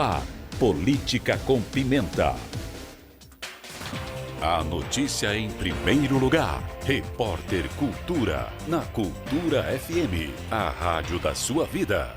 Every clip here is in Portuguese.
A Política com Pimenta. A notícia em primeiro lugar. Repórter Cultura, na Cultura FM, a rádio da sua vida.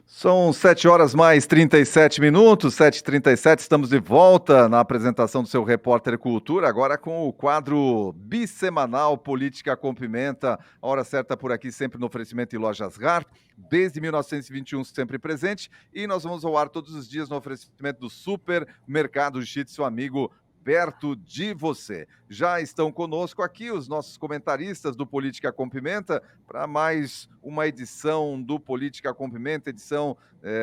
São 7 horas mais 37 minutos, 7h37, estamos de volta na apresentação do seu Repórter Cultura, agora com o quadro bissemanal Política com Pimenta, a hora certa por aqui, sempre no oferecimento em Lojas Rar, desde 1921 sempre presente, e nós vamos ao ar todos os dias no oferecimento do Supermercado Chit, seu amigo perto de você. Já estão conosco aqui os nossos comentaristas do Política com Pimenta para mais uma edição do Política com Pimenta,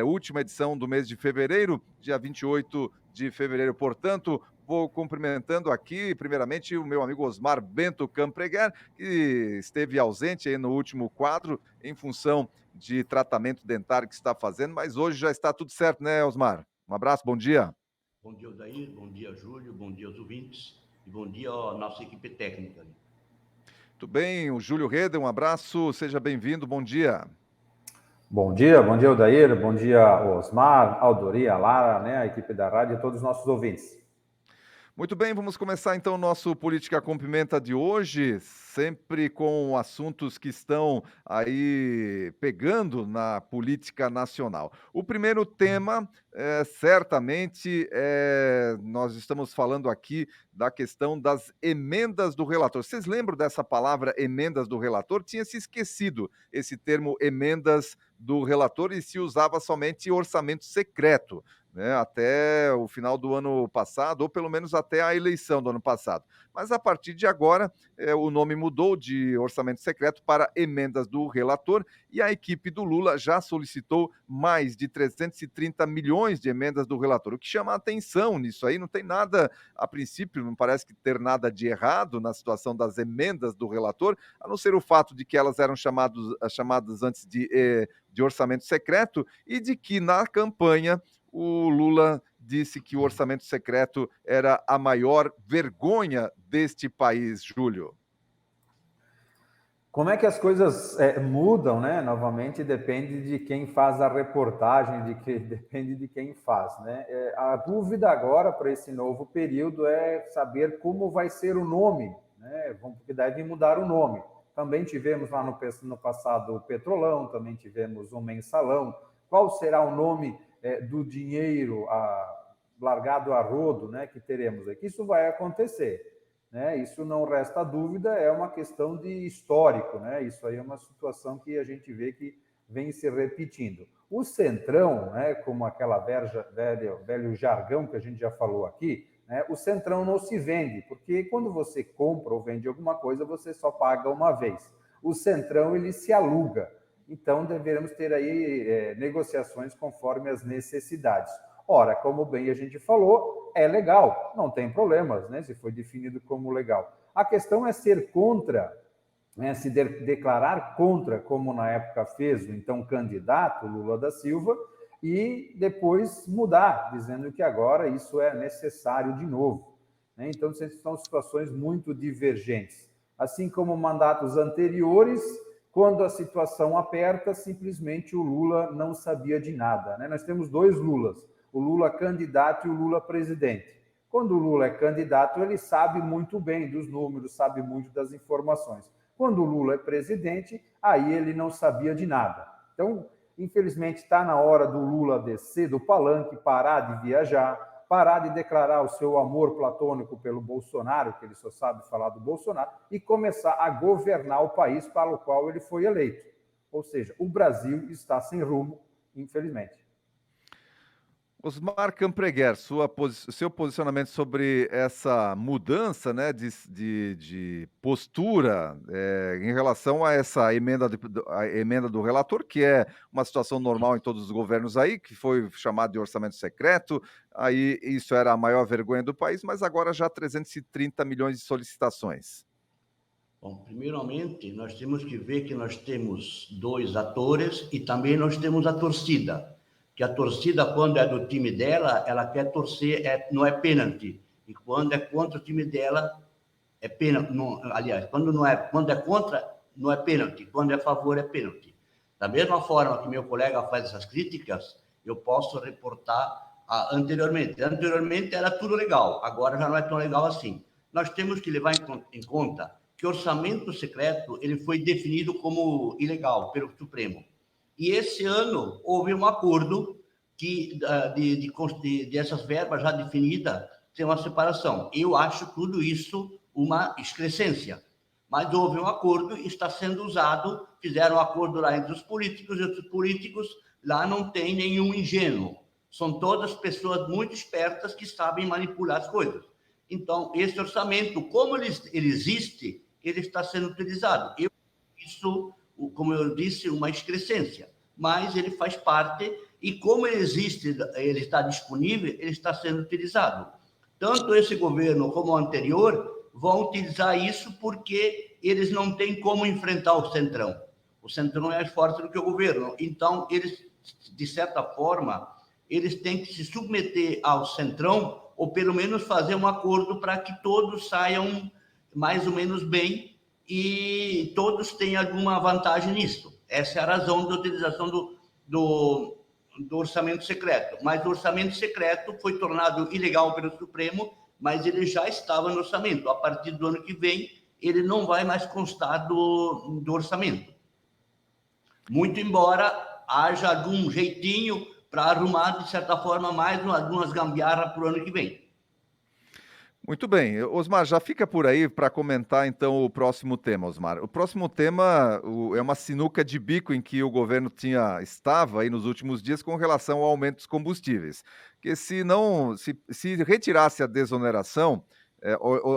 última edição do mês de fevereiro, dia 28 de fevereiro. Portanto, vou cumprimentando aqui, primeiramente, o meu amigo Osmar Bento Campreguer, que esteve ausente aí no último quadro em função de tratamento dentário que está fazendo, mas hoje já está tudo certo, né, Osmar? Um abraço, bom dia. Bom dia, Odair, bom dia, Júlio, bom dia aos ouvintes e bom dia à nossa equipe técnica. Tudo bem, o Júlio Reda, um abraço, seja bem-vindo, bom dia. Bom dia, Odair, bom dia, Osmar, Aldori, a Lara, né, a equipe da rádio e todos os nossos ouvintes. Muito bem, vamos começar então o nosso Política com Pimenta de hoje, sempre com assuntos que estão aí pegando na política nacional. O primeiro tema, certamente, nós estamos falando aqui da questão das emendas do relator. Vocês lembram dessa palavra emendas do relator? Tinha se esquecido esse termo emendas do relator e se usava somente orçamento secreto, né, até o final do ano passado, ou pelo menos até a eleição do ano passado. Mas a partir de agora, o nome mudou de orçamento secreto para emendas do relator, e a equipe do Lula já solicitou mais de 330 milhões de emendas do relator. O que chama a atenção nisso aí, não tem nada, a princípio, não parece que ter nada de errado na situação das emendas do relator, a não ser o fato de que elas eram chamadas antes de orçamento secreto, e de que na campanha o Lula disse que o orçamento secreto era a maior vergonha deste país, Júlio. Como é que as coisas mudam, né? Novamente, depende de quem faz a reportagem, depende de quem faz, né? A dúvida agora para esse novo período é saber como vai ser o nome, né? Porque deve mudar o nome. Também tivemos lá no passado o Petrolão, também tivemos o Mensalão. Qual será o nome do dinheiro largado a rodo, né, que teremos aqui? Isso vai acontecer, né? Isso não resta dúvida, é uma questão de histórico, né? Isso aí é uma situação que a gente vê que vem se repetindo. O Centrão, né, como aquela velho jargão que a gente já falou aqui, né, o Centrão não se vende, porque quando você compra ou vende alguma coisa, você só paga uma vez. O Centrão, ele se aluga. Então, deveremos ter aí negociações conforme as necessidades. Ora, como bem a gente falou, é legal, não tem problemas, né? Se foi definido como legal. A questão é ser contra, né? Se declarar contra, como na época fez o então candidato Lula da Silva, e depois mudar, dizendo que agora isso é necessário de novo, né? Então, são situações muito divergentes. Assim como mandatos anteriores, quando a situação aperta, simplesmente o Lula não sabia de nada, né? Nós temos dois Lulas, o Lula candidato e o Lula presidente. Quando o Lula é candidato, ele sabe muito bem dos números, sabe muito das informações. Quando o Lula é presidente, aí ele não sabia de nada. Então, infelizmente, está na hora do Lula descer do palanque, parar de viajar, parar de declarar o seu amor platônico pelo Bolsonaro, que ele só sabe falar do Bolsonaro, e começar a governar o país para o qual ele foi eleito. Ou seja, o Brasil está sem rumo, infelizmente. Osmar Campreguer, seu posicionamento sobre essa mudança, né, de postura em relação a essa emenda do relator, que é uma situação normal em todos os governos aí, que foi chamado de orçamento secreto, aí isso era a maior vergonha do país, mas agora já 330 milhões de solicitações. Bom, primeiramente, nós temos que ver que nós temos dois atores e também nós temos a torcida. Que a torcida, quando é do time dela, ela quer torcer, não é pênalti. E quando é contra o time dela, é pênalti. Aliás, quando é contra, não é pênalti. Quando é a favor, é pênalti. Da mesma forma que meu colega faz essas críticas, eu posso reportar anteriormente. Anteriormente era tudo legal, agora já não é tão legal assim. Nós temos que levar em conta que o orçamento secreto ele foi definido como ilegal pelo Supremo. E esse ano houve um acordo que de essas verbas já definidas tem uma separação. Eu acho tudo isso uma excrescência. Mas houve um acordo e está sendo usado, fizeram um acordo lá entre os políticos, e os políticos lá não tem nenhum ingênuo. São todas pessoas muito espertas que sabem manipular as coisas. Então, esse orçamento, como ele existe, ele está sendo utilizado. Isso, como eu disse, uma excrescência. Mas ele faz parte e como ele existe, ele está disponível, ele está sendo utilizado. Tanto esse governo como o anterior vão utilizar isso porque eles não têm como enfrentar o Centrão. O Centrão é mais forte do que o governo. Então, eles, de certa forma, eles têm que se submeter ao Centrão ou pelo menos fazer um acordo para que todos saiam mais ou menos bem e todos tenham alguma vantagem nisso. Essa é a razão da utilização do orçamento secreto. Mas o orçamento secreto foi tornado ilegal pelo Supremo, mas ele já estava no orçamento. A partir do ano que vem, ele não vai mais constar do orçamento. Muito embora haja algum jeitinho para arrumar, de certa forma, mais algumas gambiarras para o ano que vem. Muito bem. Osmar, já fica por aí para comentar, então, o próximo tema, Osmar. O próximo tema é uma sinuca de bico em que o governo estava aí nos últimos dias com relação ao aumento dos combustíveis. Que se retirasse a desoneração,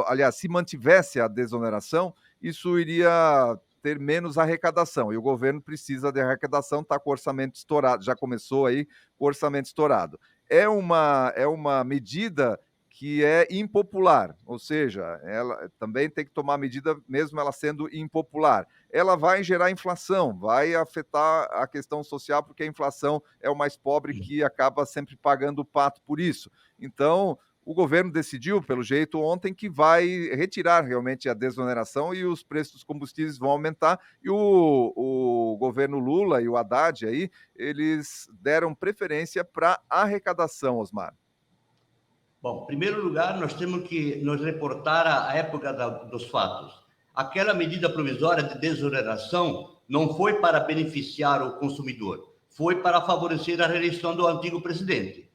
aliás, se mantivesse a desoneração, isso iria ter menos arrecadação, e o governo precisa de arrecadação, está com o orçamento estourado, já começou aí com o orçamento estourado. É uma medida que é impopular, ou seja, ela também tem que tomar medida, mesmo ela sendo impopular. Ela vai gerar inflação, vai afetar a questão social, porque a inflação é o mais pobre que acaba sempre pagando o pato por isso. Então, o governo decidiu, pelo jeito, ontem, que vai retirar realmente a desoneração e os preços dos combustíveis vão aumentar. E o governo Lula e o Haddad aí, eles deram preferência para arrecadação, Osmar. Bom, em primeiro lugar, nós temos que nos reportar à época dos fatos. Aquela medida provisória de desoneração não foi para beneficiar o consumidor, foi para favorecer a reeleição do antigo presidente.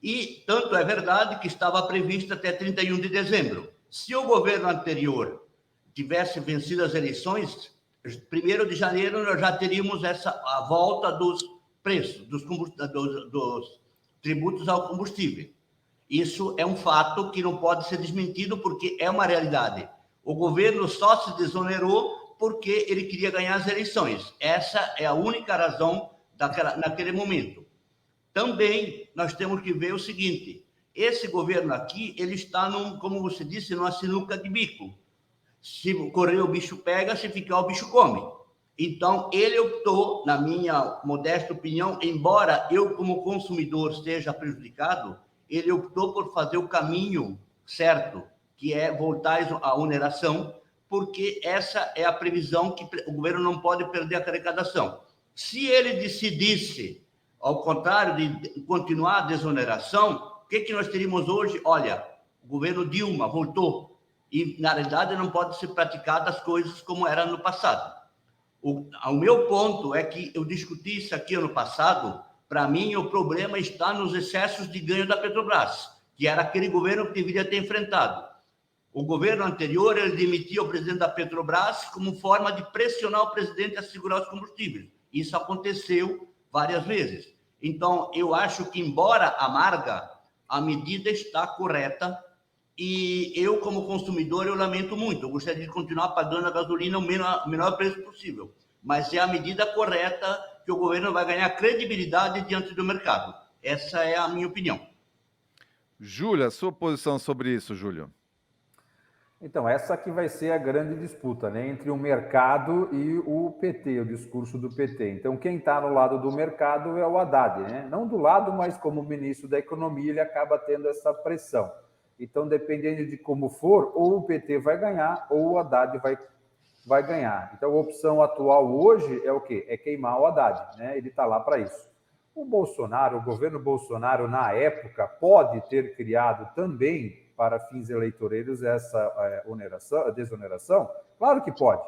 E tanto é verdade que estava prevista até 31 de dezembro. Se o governo anterior tivesse vencido as eleições, 1º de janeiro nós já teríamos a volta dos preços, dos tributos ao combustível. Isso é um fato que não pode ser desmentido porque é uma realidade. O governo só se desonerou porque ele queria ganhar as eleições. Essa é a única razão naquele momento. Também nós temos que ver o seguinte, esse governo aqui, ele está, como você disse, numa sinuca de bico. Se correr o bicho pega, se ficar o bicho come. Então, ele optou, na minha modesta opinião, embora eu como consumidor esteja prejudicado, ele optou por fazer o caminho certo, que é voltar à oneração, porque essa é a previsão que o governo não pode perder a arrecadação. Se ele decidisse, ao contrário de continuar a desoneração, o que nós teríamos hoje? Olha, o governo Dilma voltou, e na realidade não pode ser praticadas as coisas como era no passado. O meu ponto é que eu discuti isso aqui ano passado. Para mim, o problema está nos excessos de ganho da Petrobras, que era aquele governo que deveria ter enfrentado. O governo anterior, ele demitiu o presidente da Petrobras como forma de pressionar o presidente a segurar os combustíveis. Isso aconteceu várias vezes. Então, eu acho que, embora amarga, a medida está correta e eu, como consumidor, eu lamento muito. Eu gostaria de continuar pagando a gasolina o menor preço possível, mas é a medida correta que o governo vai ganhar credibilidade diante do mercado. Essa é a minha opinião. Júlia, sua posição sobre isso, Júlio? Então, essa aqui vai ser a grande disputa, né, entre o mercado e o PT, o discurso do PT. Então, quem está no lado do mercado é o Haddad, né? Não do lado, mas como ministro da Economia, ele acaba tendo essa pressão. Então, dependendo de como for, ou o PT vai ganhar, ou o Haddad vai vai ganhar. Então, a opção atual hoje é o quê? É queimar o Haddad, né? Ele está lá para isso. O Bolsonaro, o governo Bolsonaro, na época, pode ter criado também, para fins eleitoreiros, essa desoneração? Claro que pode,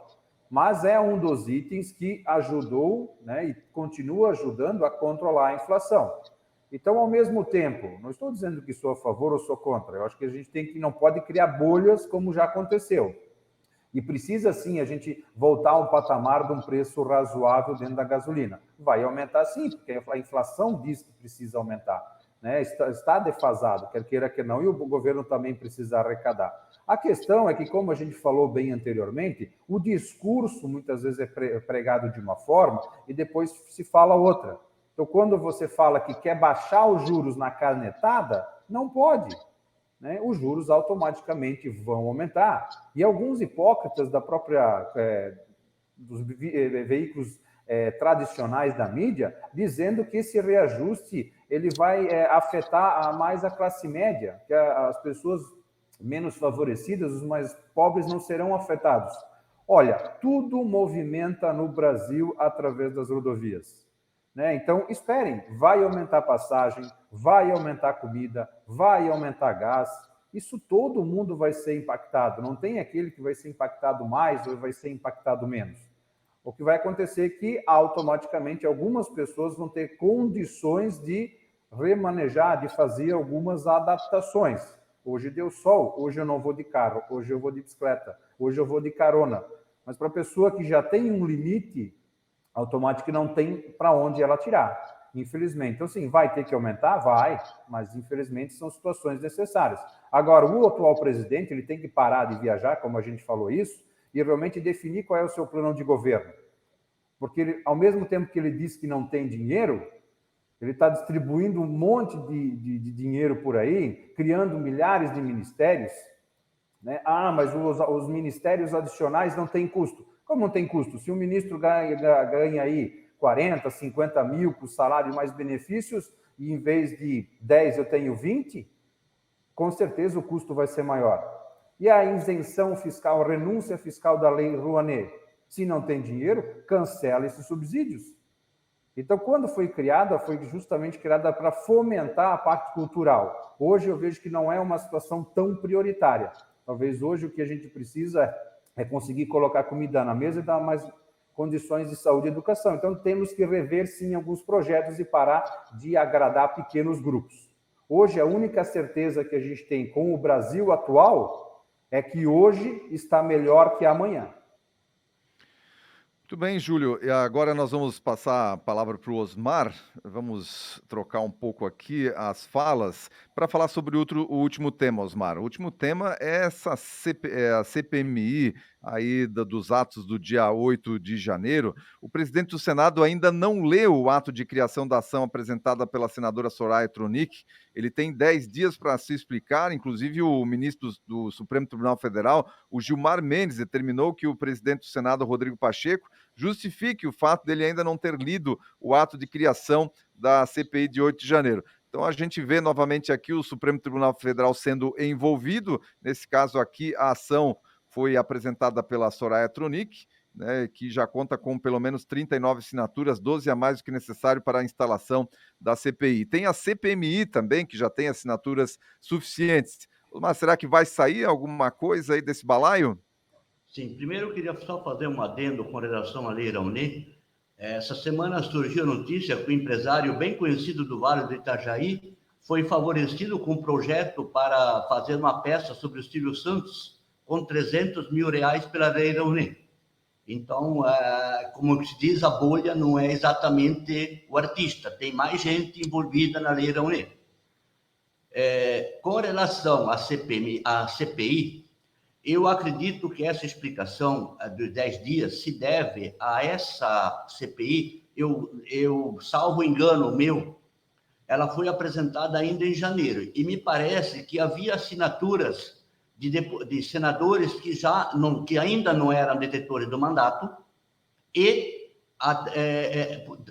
mas é um dos itens que ajudou, né, e continua ajudando a controlar a inflação. Então, ao mesmo tempo, não estou dizendo que sou a favor ou sou contra, eu acho que a gente não pode criar bolhas como já aconteceu. E precisa, sim, a gente voltar a um patamar de um preço razoável dentro da gasolina. Vai aumentar, sim, porque a inflação diz que precisa aumentar, né? Está defasado, quer queira que não, e o governo também precisa arrecadar. A questão é que, como a gente falou bem anteriormente, o discurso muitas vezes é pregado de uma forma e depois se fala outra. Então, quando você fala que quer baixar os juros na canetada, não pode, né? Os juros automaticamente vão aumentar. E alguns hipócritas da própria dos veículos tradicionais da mídia dizendo que esse reajuste ele vai afetar mais a classe média, que as pessoas menos favorecidas, os mais pobres, não serão afetados. Olha, tudo movimenta no Brasil através das rodovias, né? Então, esperem, vai aumentar passagem, vai aumentar comida, vai aumentar gás, isso todo mundo vai ser impactado, não tem aquele que vai ser impactado mais ou vai ser impactado menos. O que vai acontecer é que, automaticamente, algumas pessoas vão ter condições de remanejar, de fazer algumas adaptações. Hoje deu sol, hoje eu não vou de carro, hoje eu vou de bicicleta, hoje eu vou de carona. Mas para a pessoa que já tem um limite, automático não tem para onde ela tirar, infelizmente. Então, sim, vai ter que aumentar? Vai, mas infelizmente são situações necessárias. Agora, o atual presidente, ele tem que parar de viajar, como a gente falou isso, e realmente definir qual é o seu plano de governo. Porque, ele, ao mesmo tempo que ele diz que não tem dinheiro, ele está distribuindo um monte de dinheiro por aí, criando milhares de ministérios, né? Ah, mas os ministérios adicionais não têm custo. Como não tem custo? Se um ministro ganha aí 40, 50 mil com salário e mais benefícios, e em vez de 10 eu tenho 20, com certeza o custo vai ser maior. E a isenção fiscal, a renúncia fiscal da Lei Rouanet? Se não tem dinheiro, cancela esses subsídios. Então, quando foi criada, foi justamente criada para fomentar a parte cultural. Hoje eu vejo que não é uma situação tão prioritária. Talvez hoje o que a gente precisa é conseguir colocar comida na mesa e dar mais condições de saúde e educação. Então, temos que rever, sim, alguns projetos e parar de agradar pequenos grupos. Hoje, a única certeza que a gente tem com o Brasil atual é que hoje está melhor que amanhã. Muito bem, Júlio. E agora nós vamos passar a palavra para o Osmar. Vamos trocar um pouco aqui as falas para falar sobre o último tema, Osmar. O último tema é a CPMI aí dos atos do dia 8 de janeiro. O presidente do Senado ainda não leu o ato de criação da ação apresentada pela senadora Soraya Tronic. Ele tem 10 dias para se explicar. Inclusive, o ministro do Supremo Tribunal Federal, o Gilmar Mendes, determinou que o presidente do Senado, Rodrigo Pacheco, justifique o fato dele ainda não ter lido o ato de criação da CPI de 8 de janeiro. Então, a gente vê novamente aqui o Supremo Tribunal Federal sendo envolvido. Nesse caso aqui, a ação foi apresentada pela Soraya Tronic, né, que já conta com pelo menos 39 assinaturas, 12 a mais do que necessário para a instalação da CPI. Tem a CPMI também, que já tem assinaturas suficientes. Mas será que vai sair alguma coisa aí desse balaio? Sim, primeiro eu queria só fazer um adendo com relação à Lei Rouanet. Essa semana surgiu a notícia que o empresário bem conhecido do Vale do Itajaí foi favorecido com um projeto para fazer uma peça sobre o Silvio Santos com R$300 mil pela Lei Rouanet. Então, como se diz, a bolha não é exatamente o artista, tem mais gente envolvida na Lei Rouanet. Com relação à CPI, eu acredito que essa explicação dos 10 dias se deve a essa CPI, eu salvo engano meu, ela foi apresentada ainda em janeiro, e me parece que havia assinaturas de senadores que ainda não eram detentores do mandato, e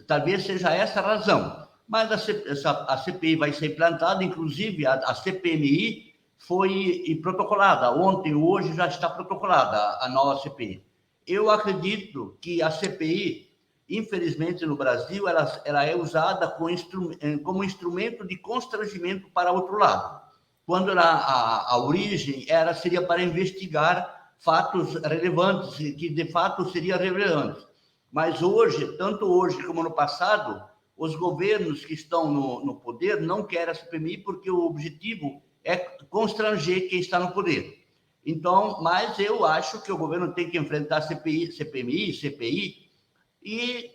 talvez seja essa a razão. Mas a CPI vai ser implantada, inclusive a CPMI foi protocolada. Ontem, hoje, já está protocolada a nova CPI. Eu acredito que a CPI, infelizmente no Brasil, ela é usada como instrumento de constrangimento para outro lado. Quando a origem seria para investigar fatos relevantes, que de fato seriam relevantes. Mas hoje, tanto hoje como no passado, os governos que estão no poder não querem a CPMI porque o objetivo é constranger quem está no poder. Então, mas eu acho que o governo tem que enfrentar CPMI, CPI e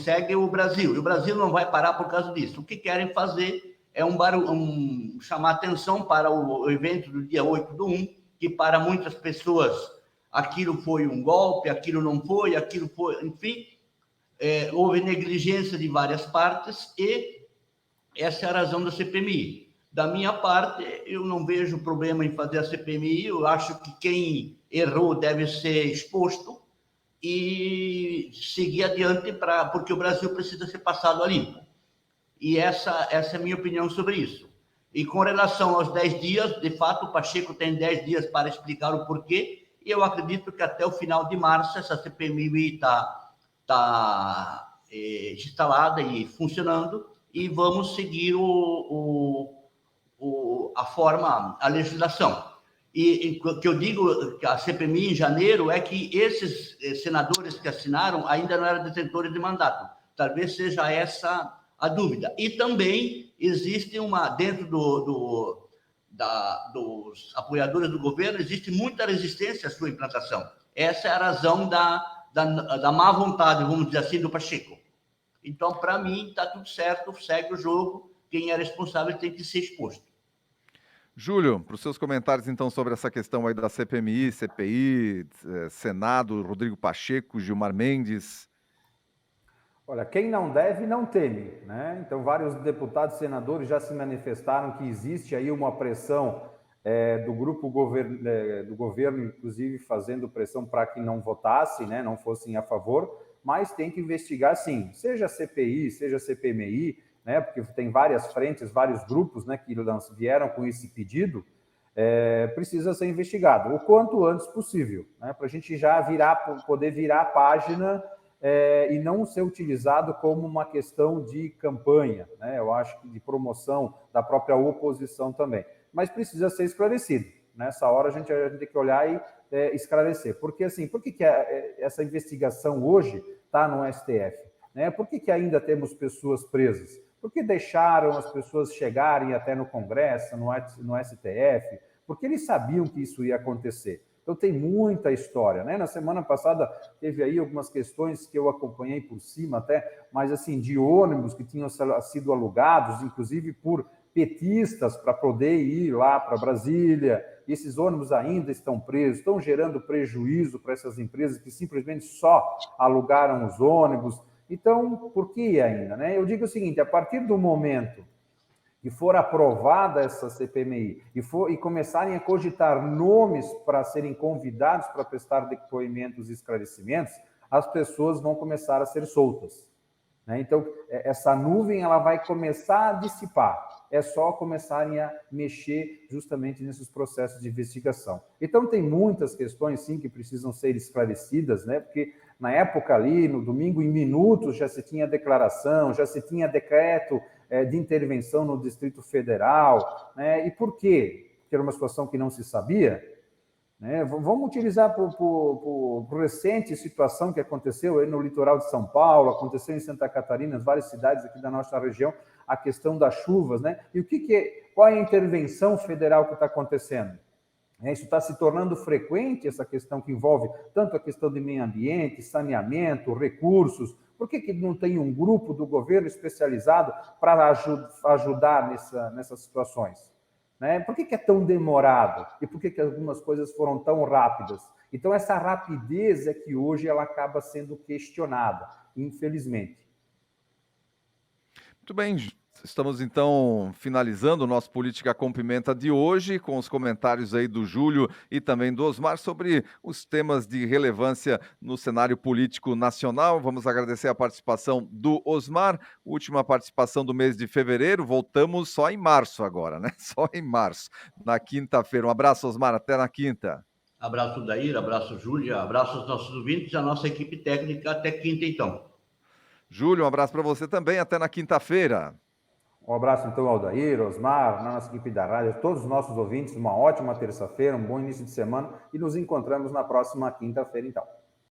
segue o Brasil. E o Brasil não vai parar por causa disso. O que querem fazer é chamar atenção para o evento do dia 8/1, que para muitas pessoas aquilo foi um golpe, aquilo não foi, aquilo foi, enfim, houve negligência de várias partes e essa é a razão da CPMI. Da minha parte, eu não vejo problema em fazer a CPMI, eu acho que quem errou deve ser exposto e seguir adiante, porque o Brasil precisa ser passado a limpo. E essa é a minha opinião sobre isso. E com relação aos 10 dias, de fato, o Pacheco tem 10 dias para explicar o porquê, e eu acredito que até o final de março essa CPMI está instalada e funcionando, e vamos seguir a legislação. E que eu digo que a CPMI em janeiro é que esses senadores que assinaram ainda não eram detentores de mandato. Talvez seja essa a dúvida. E também existe dentro dos apoiadores do governo, existe muita resistência à sua implantação. Essa é a razão da má vontade, vamos dizer assim, do Pacheco. Então, para mim, está tudo certo, segue o jogo, quem é responsável tem que ser exposto. Júlio, para os seus comentários, então, sobre essa questão aí da CPMI, CPI, Senado, Rodrigo Pacheco, Gilmar Mendes. Olha, quem não deve, não teme, né? Então, vários deputados e senadores já se manifestaram que existe aí uma pressão do grupo do governo, inclusive fazendo pressão para que não votassem, né? Não fossem a favor, mas tem que investigar, sim, seja CPI, seja CPMI, né? Porque tem várias frentes, vários grupos, né, que vieram com esse pedido, precisa ser investigado o quanto antes possível, né? Para a gente já poder virar a página e não ser utilizado como uma questão de campanha, né? Eu acho que de promoção da própria oposição também. Mas precisa ser esclarecido. Nessa hora a gente tem que olhar e esclarecer. Porque assim, por que essa investigação hoje está no STF? Né? Por que ainda temos pessoas presas? Porque deixaram as pessoas chegarem até no Congresso, no STF? Porque eles sabiam que isso ia acontecer. Então tem muita história, né? Na semana passada teve aí algumas questões que eu acompanhei por cima até, mas assim, de ônibus que tinham sido alugados, inclusive por petistas para poder ir lá para Brasília. Esses ônibus ainda estão presos, estão gerando prejuízo para essas empresas que simplesmente só alugaram os ônibus. Então, por que ainda, né? Eu digo o seguinte, a partir do momento que for aprovada essa CPMI e começarem a cogitar nomes para serem convidados para prestar depoimentos e esclarecimentos, as pessoas vão começar a ser soltas, né? Então, essa nuvem ela vai começar a dissipar. É só começarem a mexer justamente nesses processos de investigação. Então, tem muitas questões, sim, que precisam ser esclarecidas, né? Porque na época ali, no domingo, em minutos, já se tinha declaração, já se tinha decreto de intervenção no Distrito Federal, né? E por quê? Porque era uma situação que não se sabia, né? Vamos utilizar por recente situação que aconteceu aí no litoral de São Paulo, aconteceu em Santa Catarina, várias cidades aqui da nossa região, a questão das chuvas, né? E qual é a intervenção federal que está acontecendo? Isso está se tornando frequente, essa questão que envolve tanto a questão de meio ambiente, saneamento, recursos. Por que não tem um grupo do governo especializado para ajudar nessas situações? Né? Por que é tão demorado? E por que algumas coisas foram tão rápidas? Então, essa rapidez é que hoje ela acaba sendo questionada, infelizmente. Muito bem, estamos então finalizando o nosso Política com Pimenta de hoje, com os comentários aí do Júlio e também do Osmar sobre os temas de relevância no cenário político nacional. Vamos agradecer a participação do Osmar, última participação do mês de fevereiro, voltamos só em março agora, né? Só em março, na quinta-feira. Um abraço, Osmar, até na quinta. Abraço, Daíra, abraço, Júlia, abraço aos nossos ouvintes e a nossa equipe técnica. Até quinta, então. Júlio, um abraço para você também. Até na quinta-feira. Um abraço, então, ao Aldair, Osmar, na nossa equipe da rádio, todos os nossos ouvintes. Uma ótima terça-feira, um bom início de semana e nos encontramos na próxima quinta-feira, então.